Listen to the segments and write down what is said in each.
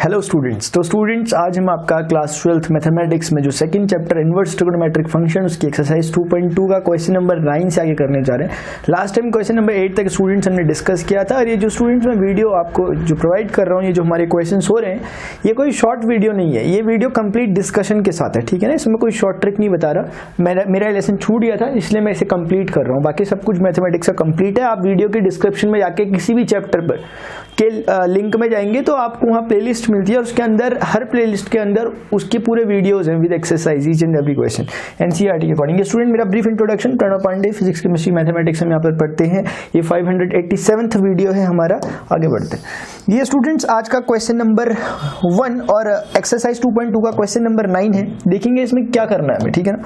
Hello students. तो students आज हम आपका क्लास 12th मैथमेटिक्स में जो second chapter inverse trigonometric function उसकी एक्सरसाइज 2.2 का क्वेश्चन नंबर 9 से आगे करने जा रहे हैं। लास्ट टाइम क्वेश्चन नंबर 8 तक स्टूडेंट्स हमने डिस्कस किया था और ये जो स्टूडेंट्स मैं वीडियो आपको जो प्रोवाइड कर रहा हूँ, ये जो हमारे क्वेश्चन हो रहे हैं, ये कोई शॉर्ट वीडियो नहीं है, ये वीडियो कंप्लीट डिस्कशन के साथ है, ठीक है ना। इसमें कोई शॉर्ट ट्रिक नहीं बता रहा, मेरा लेसन छूट गया था इसलिए मैं इसे कंप्लीट कर रहा हूँ। बाकी सब कुछ मैथमेटिक्स का कंप्लीट है। आप वीडियो के डिस्क्रिप्शन में जाके किसी भी चैप्टर पर के लिंक में जाएंगे तो आपको वहाँ प्लेलिस्ट मिलती है और उसके अंदर हर प्लेलिस्ट के अंदर उसके पूरे वीडियोस हैं with exercise each and every question NCERT के अकॉर्डिंग। स्टूडेंट मेरा brief introduction Pranav Pandey, physics chemistry mathematics हम यहाँ पर पढ़ते हैं। ये 587th वीडियो है हमारा। आगे बढ़ते हैं। ये स्टूडेंट्स आज का क्वेश्चन नंबर 1 और एक्सरसाइज 2.2 का क्वेश्चन नंबर 9 है। देखेंगे इसमें क्या करना है हमें, ठीक है ना।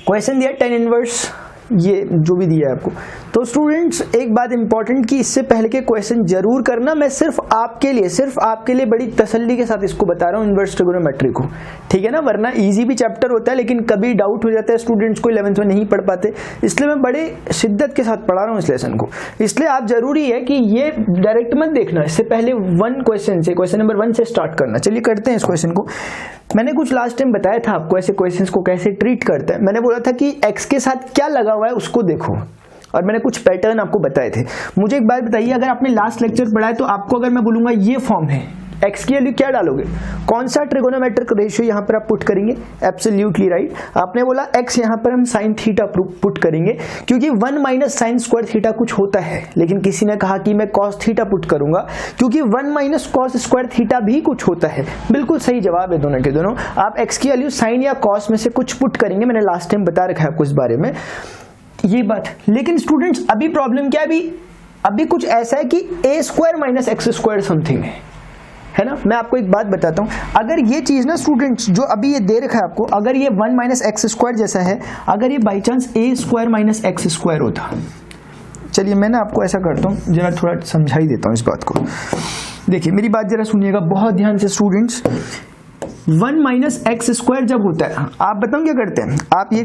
क्वेश्चन दिया 10 इनवर्स, ये जो भी दिया है आपको। तो स्टूडेंट्स एक बात इंपॉर्टेंट कि इससे पहले के क्वेश्चन जरूर करना। मैं सिर्फ आपके लिए बड़ी तसल्ली के साथ इसको बता रहा हूँ इनवर्स ट्रिगोनोमेट्री को, ठीक है ना। वरना इजी भी चैप्टर होता है लेकिन कभी डाउट हो जाता है स्टूडेंट्स को, 11th में नहीं पढ़ पाते, इसलिए मैं बड़े शिद्दत के साथ पढ़ा रहा हूँ इस लेसन को। इसलिए आप जरूरी है कि ये डायरेक्ट मत देखना, इससे पहले क्वेश्चन नंबर 1 से स्टार्ट करना। चलिए करते हैं इस क्वेश्चन को। मैंने कुछ लास्ट टाइम बताया था आपको ऐसे क्वेश्चंस को कैसे ट्रीट करते हैं। मैंने बोला था कि एक्स के साथ क्या लगा हुआ है उसको देखो, और मैंने कुछ पैटर्न आपको बताए थे। मुझे एक बात बताइए, अगर आपने लास्ट लेक्चर पढ़ा है तो आपको अगर मैं बोलूंगा ये फॉर्म है, एक्स की वैल्यू क्या डालोगे, कौन सा ट्रिगोनोमेट्रिक रेशियो यहाँ पर आप पुट करेंगे? Absolutely right. आपने बोला एक्स यहाँ पर हम साइन थीटा पुट करेंगे क्योंकि 1 माइनस साइन स्क्वायर थीटा कुछ होता है, लेकिन किसी ने कहा कि मैं कॉस थीटा पुट करूंगा क्योंकि 1 माइनस कॉस स्क्वायर थीटा भी कुछ होता है। बिल्कुल सही जवाब है दोनों के दोनों। आप एक्स की वैल्यू साइन या कॉस में से कुछ पुट करेंगे, मैंने लास्ट टाइम बता रखा है आपको इस बारे में ये बात। लेकिन स्टूडेंट्स अभी प्रॉब्लम क्या है, अभी कुछ ऐसा है कि a square minus x square something है ना। मैं आपको एक बात बताता हूं, अगर ये चीज ना स्टूडेंट्स जो अभी ये दे रखा है आपको, अगर ये 1 माइनस एक्स स्क्वायर जैसा है, अगर ये by chance A square minus x square होता, चलिए मैं ना आपको ऐसा करता हूं, जरा थोड़ा समझा ही देता हूं इस बात को। देखिए मेरी बात जरा सुनिएगा बहुत ध्यान से स्टूडेंट्स। 1 माइनस एक्स स्क्वायर जब होता है, आप बताऊं क्या करते हैं, आप ये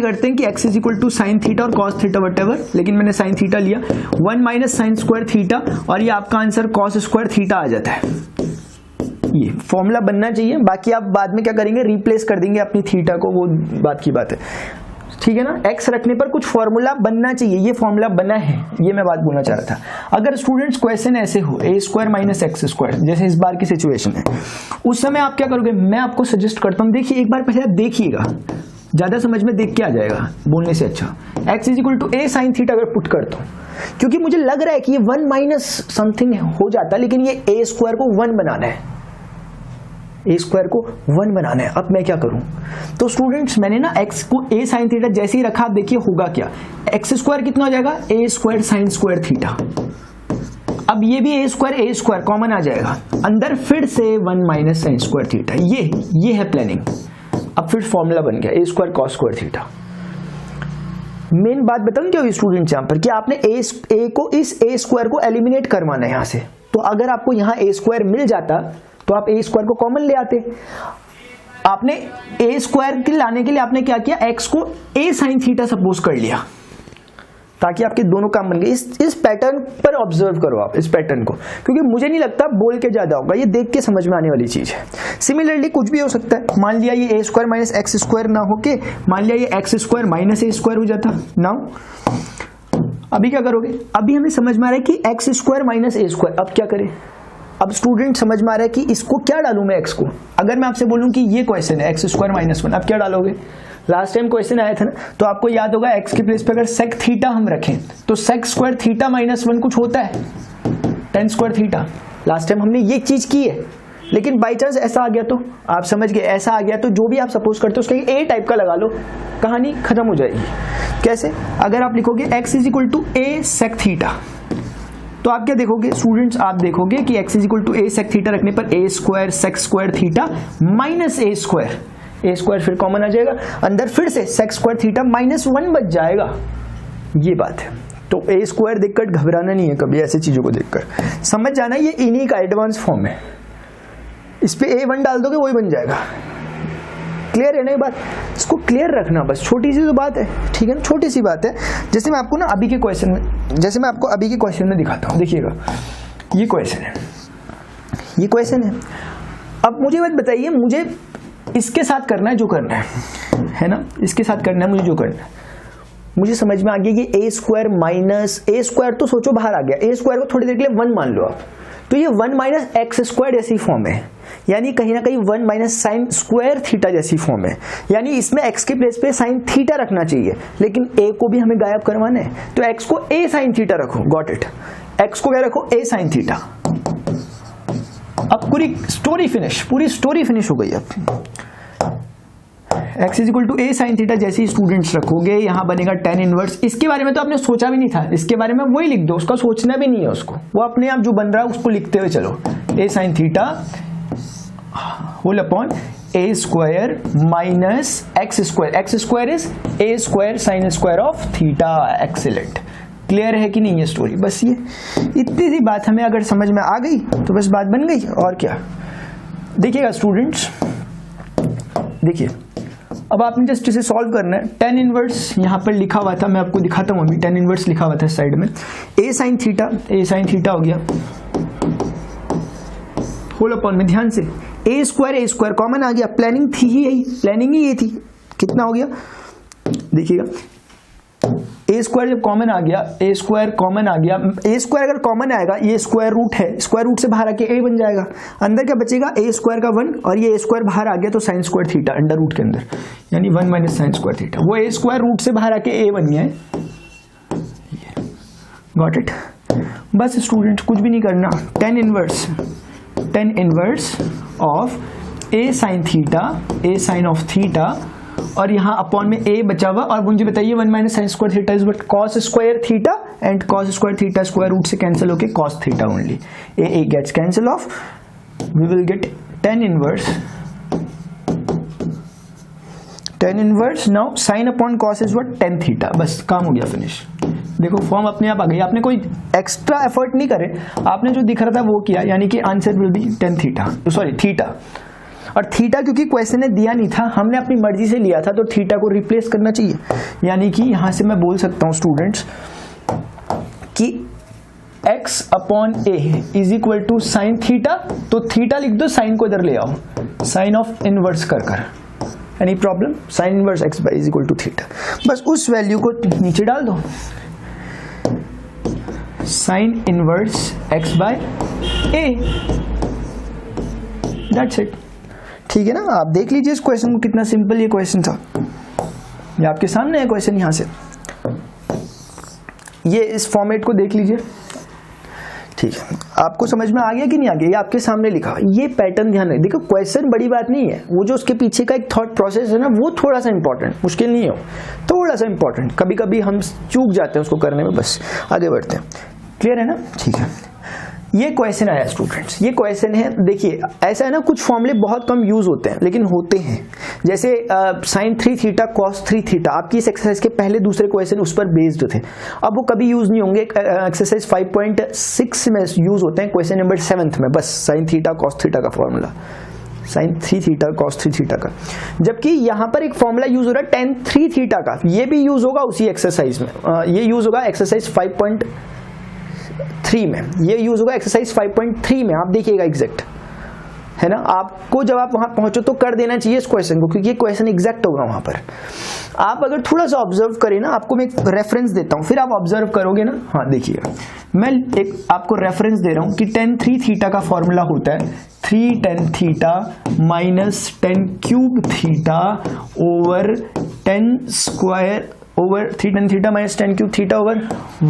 करते हैं कि x is equal to sine theta और कॉस थीटा वटेवर, लेकिन मैंने साइन थीटा लिया, 1 माइनस साइन स्क्वायर थीटा और ये आपका आंसर कॉस स्क्वायर थीटा आ जाता है। ये फॉर्मूला बनना चाहिए, बाकी आप बाद में क्या करेंगे, रिप्लेस कर देंगे अपनी थीटा को, वो बात की बात है, ठीक है ना। x रखने पर कुछ फॉर्मूला बनना चाहिए, ये फॉर्मूला बना है, ये मैं बात बोलना चाह रहा था। अगर स्टूडेंट्स क्वेश्चन ऐसे हो ए स्क्वायर माइनस एक्स स्क्वायर जैसे इस बार की सिचुएशन है, उस समय आप क्या करोगे, मैं आपको सजेस्ट करता हूँ, देखिए एक बार पहले आप देखिएगा, ज्यादा समझ में देख के आ जाएगा बोलने से अच्छा। x is equal to a sine theta अगर पुट करता हूं, क्योंकि मुझे लग रहा है कि ये 1 माइनस समथिंग हो जाता, लेकिन ये ए स्क्वायर को 1 बनाना है, ए स्क्वायर को 1 बनाना है। अब मैं क्या करूं, तो स्टूडेंट्स मैंने ना x को ए साइन थीटा जैसे ही रखा, आप देखिए होगा क्या, एक्स स्क्वायर कितना हो जाएगा, ए स्क्वायर साइन स्क्वायर थीटा। अब ये भी ए स्क्वायर कॉमन आ जाएगा, अंदर फिर से 1 माइनस साइन स्क्वायर थीटा। ये है प्लानिंग। अब फिर फॉर्मूला बन गया a square cos square theta. Main बात बताऊं क्या हुई स्टूडेंट्स यहाँ पर, कि आपने ए को इस ए स्क्वायर को एलिमिनेट करवाना है यहाँ से। तो अगर आपको यहाँ ए स्क्वायर मिल जाता तो आप ए स्क्वायर को कॉमन ले आते। आपने ए स्क्वायर के लाने के लिए आपने क्या किया, एक्स को ए साइन थीटा सपोज कर लिया ताकि आपके दोनों काम बन गए। इस पैटर्न पर ऑब्जर्व करो आप इस पैटर्न को, क्योंकि मुझे नहीं लगता बोल के ज्यादा होगा, ये देख के समझ में आने वाली चीज है। सिमिलरली कुछ भी हो सकता है, मान लिया ये ए स्क्वायर माइनस एक्स स्क्वायर ना होके मान लिया ये x square minus a square हो जाता। नाउ अभी क्या करोगे, अभी हमें समझ में आ रहा है कि x square minus a square. अब क्या करें, अब स्टूडेंट समझ में आ रहा है कि इसको क्या डालूं मैं एक्स को। अगर मैं आपसे बोलूं कि ये क्वेश्चन है एक्स स्क्वायर माइनस 1, अब क्या डालोगे, लास्ट टाइम क्वेश्चन आया था ना, तो आपको याद होगा एक्स के प्लेस पे अगर सेक थीटा हम रखें तो सेक स्क्वायर थीटा माइनस 1 कुछ होता है, ten square theta. Last time हमने ये चीज की है, लेकिन बाई चांस ऐसा आ गया तो आप समझ गए, ऐसा आ गया तो जो भी आप सपोज करते हो उसका ए टाइप का लगा लो, कहानी खत्म हो जाएगी। कैसे, अगर आप लिखोगे x is equal to a sec theta, तो आप क्या देखोगे स्टूडेंट्स, आप देखोगे कि x is equal to a sec theta रखने पर a square sec square theta minus a square फिर कॉमन आ जाएगा, अंदर फिर से सेक स्क्वायर थीटा माइनस 1 बच जाएगा। ये बात है। तो ए स्क्वायर देखकर घबराना नहीं है कभी, ऐसी चीजों को देखकर समझ जाना ये इन्हीं का एडवांस फॉर्म है। इस पे a1 डाल दोगे वही बन जाएगा। क्लियर है ना ये बात, इसको क्लियर रखना बस, छोटी सी तो बात है, ठीक है ना, छोटी सी बात है। जैसे मैं आपको ना अभी के क्वेश्चन में दिखाता हूँ, देखिएगा ये क्वेश्चन है, ये क्वेश्चन है। अब मुझे बात बताइए, मुझे इसके साथ करना है जो करना है ना, इसके साथ करना है मुझे जो करना है। मुझे समझ में आ गया कि a square minus a square तो सोचो बाहर आ गया, ए स्क्वायर को थोड़ी देर के लिए 1 मान लो आप, तो ये 1 माइनस एक्स स्क्वायर जैसी फॉर्म है, यानी कहीं ना कहीं 1 माइनस साइन स्क्वायर थीटा जैसी फॉर्म है, यानी इसमें एक्स के प्लेस पे साइन थीटा रखना चाहिए, लेकिन ए को भी हमें गायब करवाना है, तो एक्स को ए साइन थीटा रखो, गॉट इट, एक्स को क्या रखो, ए साइन थीटा। अब पूरी स्टोरी फिनिश हो गई। अब x is equal to a sine theta जैसे ही स्टूडेंट्स रखोगे, यहां बनेगा tan इनवर्स। इसके बारे में तो आपने सोचा भी नहीं था, इसके बारे में वही लिख दो, उसका सोचना भी नहीं है उसको, वो अपने आप जो बन रहा है उसको लिखते हुए चलो, a sine theta whole upon a square minus x square is a square sine square of theta. Excellent, clear है कि नहीं ये स्टोरी? बस ये इतनी सी बात हमें अगर समझ में आ गई तो बस बात बन गई, और क्या। देखिएगा स्टूडेंट्स, देखिए अब आपने जस्ट इसे सॉल्व करना है। tan इनवर्स यहाँ पर लिखा हुआ था, मैं आपको दिखाता हूँ अभी, tan इनवर्स लिखा हुआ था साइड में, ए साइन थीटा हो गया होल अपॉन में, ध्यान से ए स्क्वायर कॉमन आ गया, प्लानिंग थी ही यही, प्लानिंग ही ये थी, कितना हो गया देखिएगा, ए स्क्वायर जब कॉमन आ गया, ए स्क्वायर अगर कॉमन आएगा, ये स्क्वायर रूट है, स्क्वायर रूट से बाहर आके ए बन जाएगा, अंदर क्या बचेगा, ए स्क्वायर का 1, और ये ए स्क्वायर बाहर आ गया तो sine square theta under root के अंदर, यानी 1 माइनस साइन स्क्वायर थीटा, वो ए स्क्वायर रूट से बाहर आके ए बन गया है, गॉट इट। बस स्टूडेंट कुछ भी नहीं करना, tan inverse of a sine theta, a sine of theta, और यहाँ अपॉन में ए बचा हुआ, और मुझे बताइए 1 minus sine square theta is but cos square theta, and cos square theta square root से कैंसिल होके cos theta only, a gets cancel off, we will get tan inverse now sine upon cos is what, tan theta. बस काम हो गया, finish. देखो form अपने आप आ गई, आपने कोई एक्स्ट्रा एफर्ट नहीं करे, आपने जो दिख रहा था वो किया, यानी कि answer will be tan theta. और थीटा क्योंकि क्वेश्चन ने दिया नहीं था, हमने अपनी मर्जी से लिया था, तो थीटा को रिप्लेस करना चाहिए, यानी कि यहां से मैं बोल सकता हूं स्टूडेंट्स कि x upon a is equal to sine theta, तो थीटा लिख दो, साइन को इधर ले आओ, साइन ऑफ इनवर्स कर any problem, sine inverse x by is equal to theta, बस उस वैल्यू को नीचे डाल दो, sine inverse x by a, that's it. ठीक है ना, आप देख लीजिए इस क्वेश्चन को, कितना सिंपल ये क्वेश्चन था, ये आपके सामने है क्वेश्चन, यहां से ये इस फॉर्मेट को देख लीजिए, ठीक है। आपको समझ में आ गया कि नहीं आ गया, ये आपके सामने लिखा, ये पैटर्न ध्यान रखिए। देखो क्वेश्चन बड़ी बात नहीं है, वो जो उसके पीछे का एक थॉट प्रोसेस है ना, वो थोड़ा सा इंपॉर्टेंट, मुश्किल नहीं हो, थोड़ा सा इंपॉर्टेंट, कभी कभी हम चूक जाते हैं उसको करने में, बस आगे बढ़ते हैं, क्लियर है ना? ठीक है, ये क्वेश्चन आया स्टूडेंट्स, ये क्वेश्चन है, देखिए ऐसा है ना, कुछ फॉर्मूले बहुत कम यूज होते हैं लेकिन होते हैं, जैसे साइन 3 थीटा कॉस 3 थीटा, आपकी इस एक्सरसाइज के पहले दूसरे क्वेश्चन उस पर बेस्ड थे, अब वो कभी यूज नहीं होंगे, एक्सरसाइज 5.6 में यूज होते हैं, क्वेश्चन नंबर 7 में, बस साइन थीटा कॉस थीटा का formula, sine 3 theta cos 3 theta का, जबकि यहां पर एक फॉर्मूला यूज हो रहा है tan 3 थीटा का, ये भी यूज होगा उसी एक्सरसाइज में, ये यूज होगा एक्सरसाइज 5.3 में, ये यूज होगा एक्सरसाइज 5.3 में, आप देखिएगा एग्जैक्ट, है ना, आपको जब आप वहां पहुंचो तो कर देना चाहिए इस क्वेश्चन को, क्योंकि ये क्वेश्चन एग्जैक्ट होगा वहां पर। आप अगर थोड़ा सा ऑब्जर्व करें ना, आपको मैं एक रेफरेंस देता हूं, फिर आप ऑब्जर्व करोगे ना, हाँ देखिएगा, मैं एक आपको रेफरेंस दे रहा हूं कि tan 3 थीटा का फॉर्मूला होता है 3 tan theta minus tan cube theta over tan square over 3 tan theta minus tan cube theta over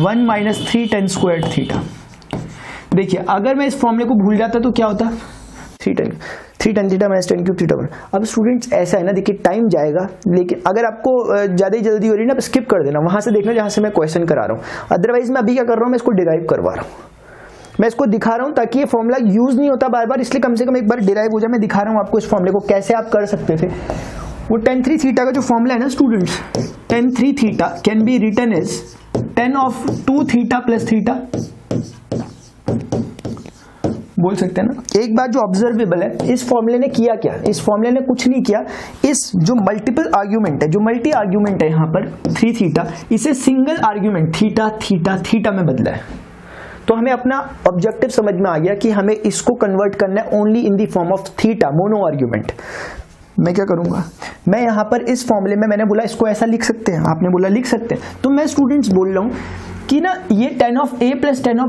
1 minus 3 tan square theta. देखिए अगर मैं इस फॉर्मूले को भूल जाता तो क्या होता, 3 tan theta minus tan cube theta. अब स्टूडेंट्स ऐसा है ना, देखिए टाइम जाएगा, लेकिन अगर आपको ज्यादा ही जल्दी हो रही है ना, स्किप कर देना, वहां से देखना जहां से मैं क्वेश्चन करा रहा हूं, अदरवाइज मैं अभी क्या कर रहा हूं, मैं इसको डिराइव करवा रहा हूं, मैं इसको दिखा रहा हूं ताकि ये फॉर्मूला यूज नहीं होता बार बार, इसलिए कम से कम एक बार डिराइव हो जाए, मैं दिखा रहा हूं आपको इस फॉर्मूले को कैसे आप कर सकते थे। वो tan 3 थीटा का जो फॉर्मूला है ना students, tan 3 theta can be written as tan of 2 theta plus theta, बोल सकते हैं ना। एक बात जो ऑब्जर्वेबल है, इस फॉर्मूले ने किया क्या, इस फॉर्मूले ने कुछ नहीं किया, इस जो मल्टीपल आर्ग्यूमेंट है, जो मल्टी आर्ग्यूमेंट है यहाँ पर 3 थीटा, इसे single argument theta theta theta में बदला है। तो हमें अपना ऑब्जेक्टिव समझ में आ गया कि हमें इसको कन्वर्ट करना है only in the form of theta, mono argument. मैं क्या करूंगा, मैं यहाँ पर इस फॉर्मूले में मैंने बोला इसको ऐसा लिख सकते हैं, आपने बोला लिख सकते हैं, तो मैं स्टूडेंट्स बोल रहा हूँ कि ना ये tan of a plus tan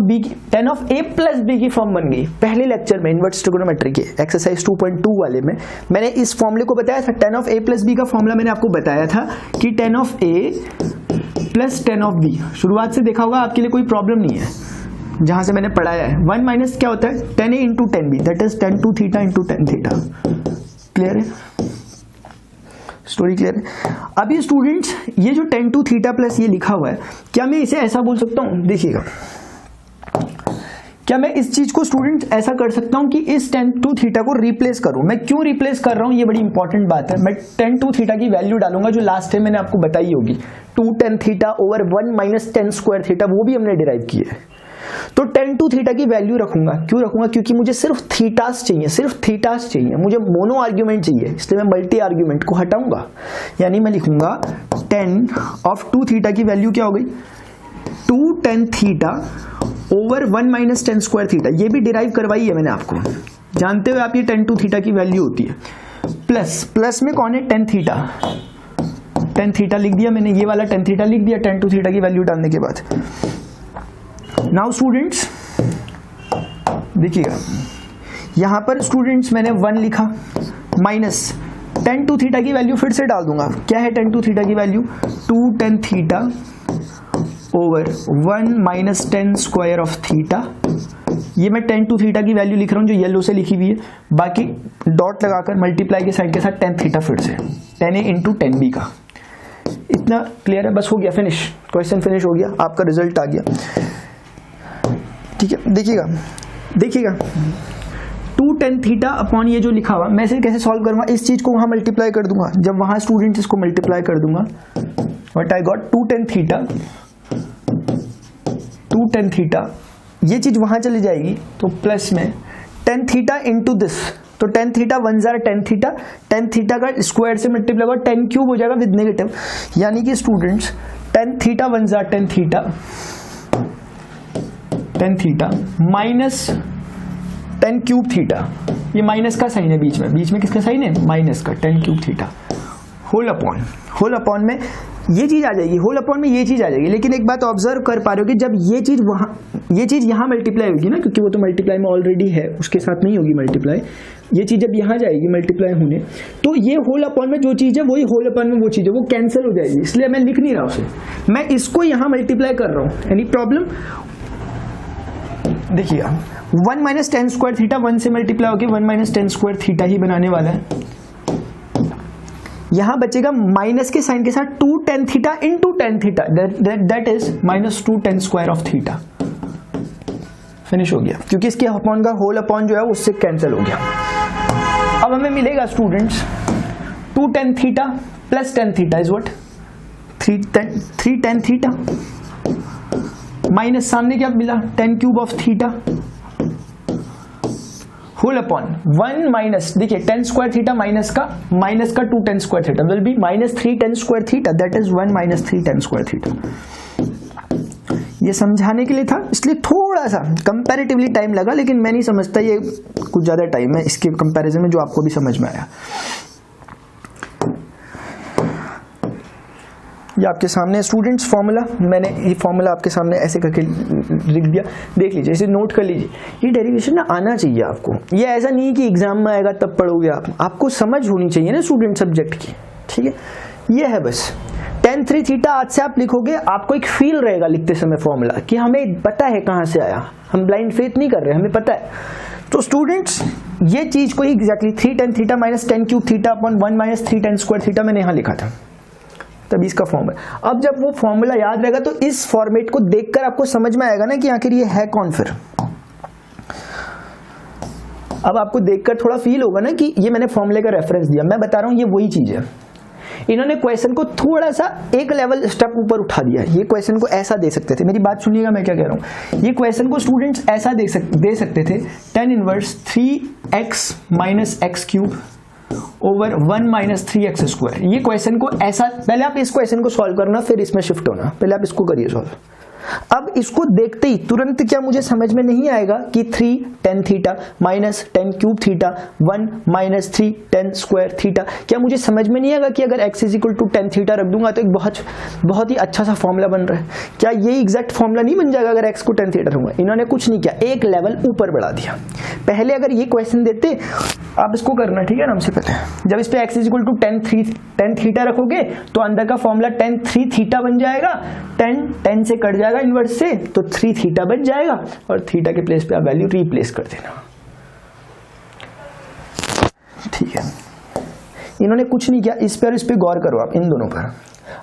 of a plus b की फॉर्म बन गई। पहले लेक्चर में इनवर्स ट्रिगोनोमेट्री के एक्सरसाइज 2.2 वाले में मैंने इस फॉर्मूले को बताया था। tan of a plus b का फॉर्मूला मैंने आपको बताया था कि tan of a plus tan of b, शुरुआत से देखा होगा, आपके लिए कोई प्रॉब्लम नहीं है जहां से मैंने पढ़ाया है। 1 माइनस क्या होता है, tan a into tan b, that is tan 2 theta into tan theta. Clear है, स्टोरी क्लियर है। अभी स्टूडेंट्स ये जो tan 2 थीटा प्लस ये लिखा हुआ है, क्या मैं इसे ऐसा बोल सकता हूं, देखिएगा, क्या मैं इस चीज को स्टूडेंट ऐसा कर सकता हूं कि इस tan 2 थीटा को रिप्लेस करूं। मैं क्यों रिप्लेस कर रहा हूं, ये बड़ी इंपॉर्टेंट बात है। मैं tan 2 थीटा की वैल्यू डालूंगा जो लास्ट टाइम मैंने आपको बताई होगी, 2 tan theta over 1 minus tan square theta, वो भी हमने डिराइव की है। तो tan 2 थीटा की वैल्यू रखूंगा, क्यों रखूंगा, क्योंकि मुझे सिर्फ थीटास चाहिए, सिर्फ थीटास चाहिए, मुझे मोनो आर्ग्यूमेंट चाहिए, इसलिए मैं मल्टी आर्ग्यूमेंट को हटाऊंगा। यानी मैं लिखूंगा tan ऑफ 2 थीटा की वैल्यू क्या हो गई, 2 tan theta over 1 minus tan square theta, ये भी डिराइव करवाई है मैंने आपको, जानते हुए आप ये tan 2 थीटा की वैल्यू होती है। प्लस में कौन है, tan थीटा लिख दिया मैंने, ये वाला tan थीटा लिख दिया tan 2 थीटा की वैल्यू डालने के बाद। नाउ स्टूडेंट्स देखिएगा, यहां पर स्टूडेंट्स मैंने 1 लिखा, माइनस tan 2 थीटा की वैल्यू फिर से डाल दूंगा। क्या है tan 2 थीटा की value, 2 tan theta over 1 minus tan square of theta. ये मैं tan 2 थीटा की वैल्यू लिख रहा हूं जो येलो से लिखी हुई है, बाकी डॉट लगाकर मल्टीप्लाई के साइन के साथ tan थीटा फिर से tan a into tan b का। इतना क्लियर है, बस हो गया, फिनिश, क्वेश्चन फिनिश हो गया, आपका रिजल्ट आ गया। ठीक है, देखिएगा 2 tan थीटा अपॉन ये जो लिखा हुआ, मैं इसे कैसे सॉल्व करूंगा, इस चीज को वहां मल्टीप्लाई कर दूंगा, जब वहां स्टूडेंट इसको मल्टीप्लाई कर दूंगा, what I got 2 tan theta, ये चीज वहां चली जाएगी, तो प्लस में tan थीटा इंटू दिस, तो tan थीटा 1 जार tan थीटा का स्क्वायर से मल्टीप्लाई होगा, tan क्यूब हो जाएगा विद नेगेटिव, यानी कि स्टूडेंट्स tan थीटा 1 जार tan theta minus tan cube theta, ये माइनस का साइन है बीच में किसका साइन है, माइनस का, tan cube theta whole upon में ये चीज आ जाएगी, होल अपॉन में ये चीज आ जाएगी। लेकिन एक बात ऑब्जर्व कर पा रहे हो कि जब ये चीज यहाँ मल्टीप्लाई होगी ना, क्योंकि वो तो मल्टीप्लाई में ऑलरेडी है, उसके साथ नहीं होगी मल्टीप्लाई, ये चीज जब यहाँ जाएगी मल्टीप्लाई होने, तो ये होल अपॉन में जो चीज है वही होल अपॉन में वो चीज है, वो कैंसिल हो जाएगी, इसलिए मैं लिख नहीं रहा उसे, मैं इसको यहाँ मल्टीप्लाई कर रहा हूँ। एनी प्रॉब्लम, देखिएगा 1 माइनस tan स्क्वायर थीटा 1 से मल्टीप्लाई होकर 1 माइनस tan स्क्वायर थीटा ही बनाने वाला है। यहां बचेगा माइनस के साइन के साथ 2 tan theta into tan theta, that is minus 2 tan square of theta. Finish हो गया, क्योंकि इसके अपॉन का होल अपॉन जो है उससे कैंसिल हो गया। अब हमें मिलेगा students 2 tan theta plus tan theta is what 3 tan theta, minus सामने क्या मिला tan cube of theta whole upon 1 minus, देखिए tan स्क्वायर थीटा माइनस का 2 tan square theta will be minus 3 tan square theta, that is 1 minus 3 tan square theta. ये समझाने के लिए था, इसलिए थोड़ा सा कंपैरेटिवली टाइम लगा, लेकिन मैं नहीं समझता ये कुछ ज्यादा टाइम है इसके कंपैरिजन में, जो आपको भी समझ में आया। ये आपके सामने स्टूडेंट्स फॉर्मूला, मैंने ये फॉर्मूला आपके सामने ऐसे करके लिख दिया, देख लीजिए, इसे नोट कर लीजिए। ये डेरिवेशन ना आना चाहिए आपको, ये ऐसा नहीं कि एग्जाम में आएगा तब पढ़ोगे आप, आपको समझ होनी चाहिए ना स्टूडेंट सब्जेक्ट की, ठीक है। ये है बस tan 3 थीटा, आज से आप लिखोगे, आपको एक फील रहेगा लिखते समय फॉर्मूला कि हमें पता है कहाँ से आया, हम ब्लाइंड फेथ नहीं कर रहे, हमें पता है। तो स्टूडेंट्स ये चीज को exactly 3 tan theta minus tan cube theta upon 1 minus 3 tan square theta मैंने यहाँ लिखा था, तभी इसका फॉर्मूला। अब जब वो फॉर्मूला याद रहेगा तो इस फॉर्मेट को देखकर आपको समझ में आएगा ना कि आखिर ये है कौन। फिर अब आपको देखकर थोड़ा फील होगा ना कि ये मैंने फॉर्मूले का रेफरेंस दिया, मैं बता रहा हूं ये वही चीज है। इन्होंने क्वेश्चन को थोड़ा सा एक लेवल स्टेप ऊपर उठा दिया। ये क्वेश्चन को ऐसा दे सकते थे, मेरी बात सुनिएगा मैं क्या कह रहा हूं, ये क्वेश्चन को स्टूडेंट्स ऐसा दे सकते थे, tan inverse 3x minus x cube over 1 minus 3x square. ये क्वेश्चन को ऐसा, पहले आप इस क्वेश्चन को सॉल्व करना फिर इसमें शिफ्ट होना, पहले आप इसको करिए सॉल्व। अब इसको देखते ही तुरंत क्या मुझे समझ में नहीं आएगा कि 3 tan theta minus 10 cube theta 1 minus 3 tan square theta, क्या मुझे समझ में नहीं आएगा कि अगर x is equal to tan theta रख दूंगा तो एक बहुत ही अच्छा सा फॉर्मूला बन रहा है। क्या ये एग्जैक्ट फॉर्मूला नहीं बन जाएगा अगर x को tan थीटा रखूंगा? इन्होंने कुछ नहीं किया, एक लेवल ऊपर बढ़ा दिया। पहले अगर ये क्वेश्चन देते, आप इसको करना ठीक है ना, हमसे पहले जब इस पे x is equal to tan theta रखोगे तो अंदर का फॉर्मूला tan 3 थीटा बन जाएगा, tan से कट जाएगा इनवर्स से तो 3 थीटा बन जाएगा और थीटा के प्लेस पे आप वैल्यू रिप्लेस कर देना। ठीक है, इन्होंने कुछ नहीं किया। इस पे गौर करो आप, इन दोनों पर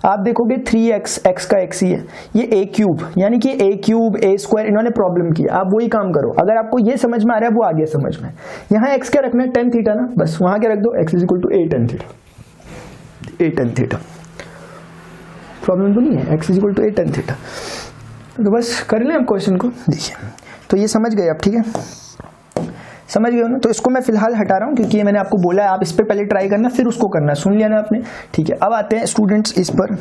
आप देखोगे 3x, x का x ही है, ये a क्यूब यानी कि a क्यूब a स्क्वायर इन्होंने प्रॉब्लम किया। आप वही काम करो, अगर आपको ये समझ में आ रहा है वो आ गया समझ में। यहाँ x क्या रखना है, tan थीटा ना, बस वहां क्या रख दो, x is equal to a tan theta, a tan theta. Problem तो नहीं है, x is equal to a tan theta. तो बस कर लें आप क्वेश्चन को। देखिए तो ये समझ गए आप, ठीक है, समझ गए ना। तो इसको मैं फिलहाल हटा रहा हूँ क्योंकि ये मैंने आपको बोला है आप इस पर पहले ट्राई करना फिर उसको करना, सुन लिया ना आपने, ठीक है। अब आते हैं स्टूडेंट्स इस पर,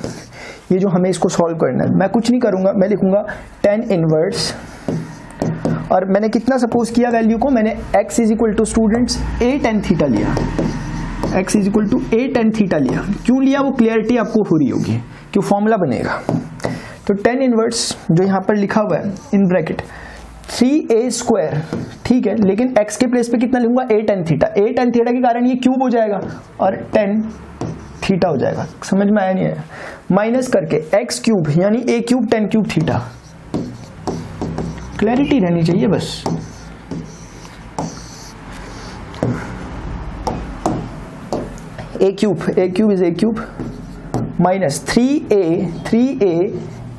ये जो हमें इसको सॉल्व करना है, मैं कुछ नहीं करूँगा, मैं लिखूंगा tan इनवर्स, और मैंने कितना सपोज किया वैल्यू को, मैंने x is equal to students a tan theta लिया, x is equal to a tan theta लिया। क्यों लिया वो क्लियरिटी आपको हो रही होगी, क्यों फॉर्मूला बनेगा। तो tan इनवर्स जो यहाँ पर लिखा हुआ है इन ब्रैकेट 3a स्क्वायर, ठीक है, लेकिन x के प्लेस पे कितना लूंगा, a tan theta. a tan theta के कारण ये क्यूब हो जाएगा और tan थीटा हो जाएगा। समझ में आया नहीं आया? माइनस करके x क्यूब यानी a cube tan cube theta. Clarity रहनी चाहिए बस। a cube is a cube minus 3a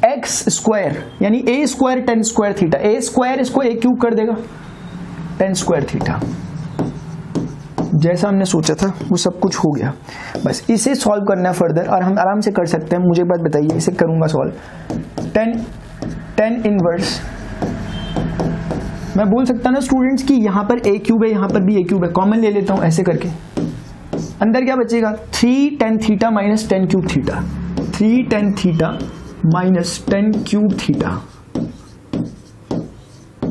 x square यानी a square tan square theta. a square इसको a क्यूब कर देगा, tan स्क्वायर थीटा। जैसा हमने सोचा था वो सब कुछ हो गया, बस इसे सॉल्व करना है फर्दर और हम आराम से कर सकते हैं। मुझे एक बात बताइए, इसे करूंगा सॉल्व। tan इनवर्स मैं बोल सकता ना स्टूडेंट्स कि यहाँ पर a क्यूब है, यहाँ पर भी a क्यूब है, कॉमन ले लेता हूँ ऐसे करके। अंदर क्या बचेगा, 3 tan theta minus tan cube theta, 3 tan theta minus tan cube theta.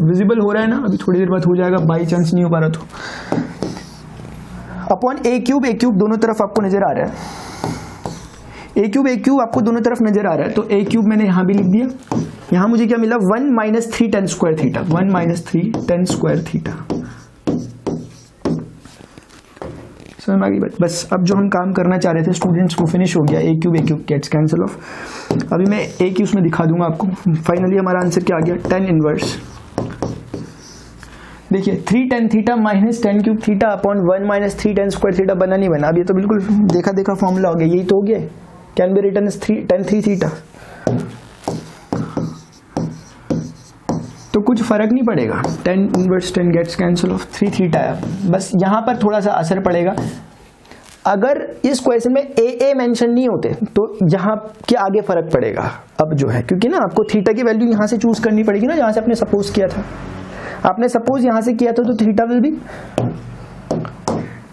Visible हो रहा है ना, अभी थोड़ी देर बाद हो जाएगा, बाई चांस नहीं हो पा रहा तो। अपॉन a क्यूब दोनों तरफ आपको नजर आ रहा है, a क्यूब आपको दोनों तरफ नजर आ रहा है, तो a क्यूब मैंने यहां भी लिख दिया। यहां मुझे क्या मिला, 1 minus 3 tan square theta, 1 minus 3 tan square theta. समझ में आ गई बात? बस अब जो हम काम करना चाह रहे थे स्टूडेंट्स वो फिनिश हो गया। a cube gets cancel off. अभी मैं a की उसमें दिखा दूंगा आपको। फाइनली हमारा आंसर क्या आ गया, tan इनवर्स। देखिए 3 tan theta minus tan cube theta upon 1 minus 3 tan square theta. बना नहीं बना, अब ये तो बिल्कुल देखा फॉर्मूला हो गया, यही तो हो गया। Can be written as tan 3 theta. तो कुछ फर्क नहीं पड़ेगा, tan inverse tan gets cancel off, 3 theta है। बस यहाँ पर थोड़ा सा असर पड़ेगा, अगर इस क्वेश्चन में a मेंशन नहीं होते तो यहाँ के आगे फर्क पड़ेगा अब जो है, क्योंकि ना आपको थीटा की वैल्यू यहाँ से चूज करनी पड़ेगी ना, जहाँ से आपने सपोज किया था। आपने सपोज यहाँ से किया था तो theta will be,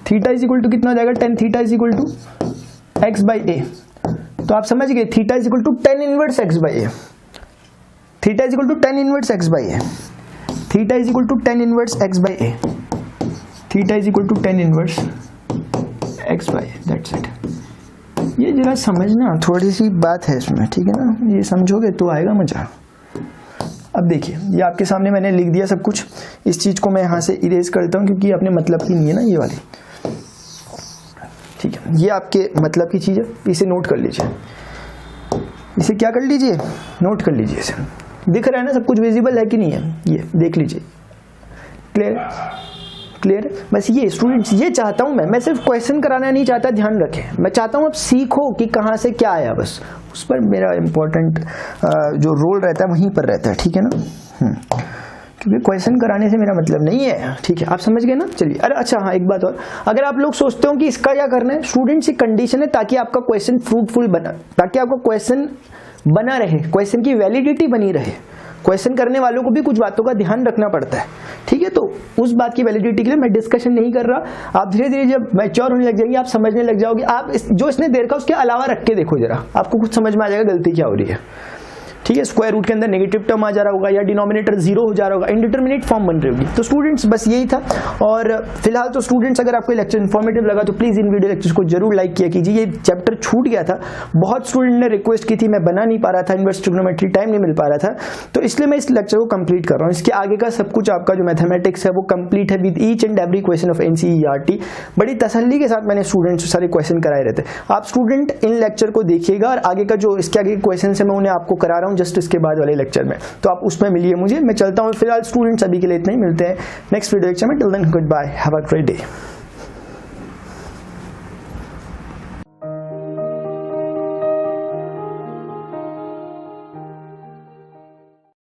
theta is equal to कितना हो जाएगा, tan theta is equal to x by a। तो आप समझ गए, theta is equal to tan inverse x by a, theta is equal to tan inverse x by a, theta is equal to tan inverse x by a, theta is equal to tan inverse x by a। That's it. ये जरा समझना, थोड़ी सी बात है इसमें, ठीक है ना, ये समझोगे तो आएगा मजा। अब देखिए ये आपके सामने मैंने लिख दिया सब कुछ। इस चीज को मैं यहाँ से इरेज करता हूँ क्योंकि अपने मतलब की नहीं है ना ये वाली, ठीक है। ये आपके मतलब की चीज है, इसे नोट कर लीजिए, इसे क्या कर लीजिए, नोट कर लीजिए। इसे दिख रहा है ना, सब कुछ विजिबल है कि नहीं है, ये देख लीजिए। क्लियर। बस ये स्टूडेंट्स, ये चाहता हूं मैं सिर्फ क्वेश्चन कराना नहीं चाहता, ध्यान रखें। मैं चाहता हूं आप सीखो कि कहां से क्या आया, बस उस पर मेरा इंपॉर्टेंट जो रोल रहता है वहीं पर रहता है, ठीक है ना। क्योंकि क्वेश्चन कराने से मेरा मतलब नहीं है, ठीक है, आप समझ गए ना। चलिए, अरे अच्छा हाँ, एक बात और, अगर आप लोग सोचते हो कि इसका क्या करना है, स्टूडेंट्स, ये कंडीशन है ताकि आपका क्वेश्चन फ्रूटफुल बना, ताकि आपका क्वेश्चन बना रहे, क्वेश्चन की वैलिडिटी बनी रहे। क्वेश्चन करने वालों को भी कुछ बातों का ध्यान रखना पड़ता है, ठीक है। तो उस बात की वैलिडिटी के लिए मैं डिस्कशन नहीं कर रहा। आप धीरे धीरे जब मैच्योर होने लग जाएंगे, आप समझने लग जाओगे। आप जो इसने देर का उसके अलावा रख के देखो जरा, आपको कुछ समझ में आ जाएगा गलती क्या हो रही है। ठीक है, स्क्वायर रूट के अंदर नेगेटिव टर्म आ जा रहा होगा या डिनोमिनेटर जीरो हो जा रहा होगा, इंडिटरमिनेट फॉर्म बन रही होगी। तो स्टूडेंट्स बस यही था। और फिलहाल तो स्टूडेंट्स अगर आपको लेक्चर इन्फॉर्मेटिव लगा तो प्लीज इन वीडियो लेक्चर्स को जरूर लाइक किया कीजिए। ये चैप्टर छूट गया था, बहुत स्टूडेंट ने रिक्वेस्ट की थी, मैं बना नहीं पा रहा था, इन्वर्स ट्रिग्नोमेट्री टाइम नहीं मिल पा रहा था, तो इसलिए मैं इस लेक्चर को कंप्लीट कर रहा हूँ। इसके आगे का सब कुछ आपका जो मैथमेटिक्स है वो कंप्लीट है with each and every question of NCERT। बड़ी तसल्ली के साथ मैंने स्टूडेंट्स से सारे क्वेश्चन कराए रहते। आप स्टूडेंट इन लेक्चर को देखिएगा और आगे का जो इसके आगे क्वेश्चन है मैं उन्हें आपको करा रहा हूँ जस्ट इसके बाद वाले लेक्चर में, तो आप उसमें मिलिए मुझे। मैं चलता हूँ फिलहाल स्टूडेंट्स, अभी के लिए इतना ही, मिलते हैं नेक्स्ट वीडियो लेक्चर में। Till then goodbye, have a great day.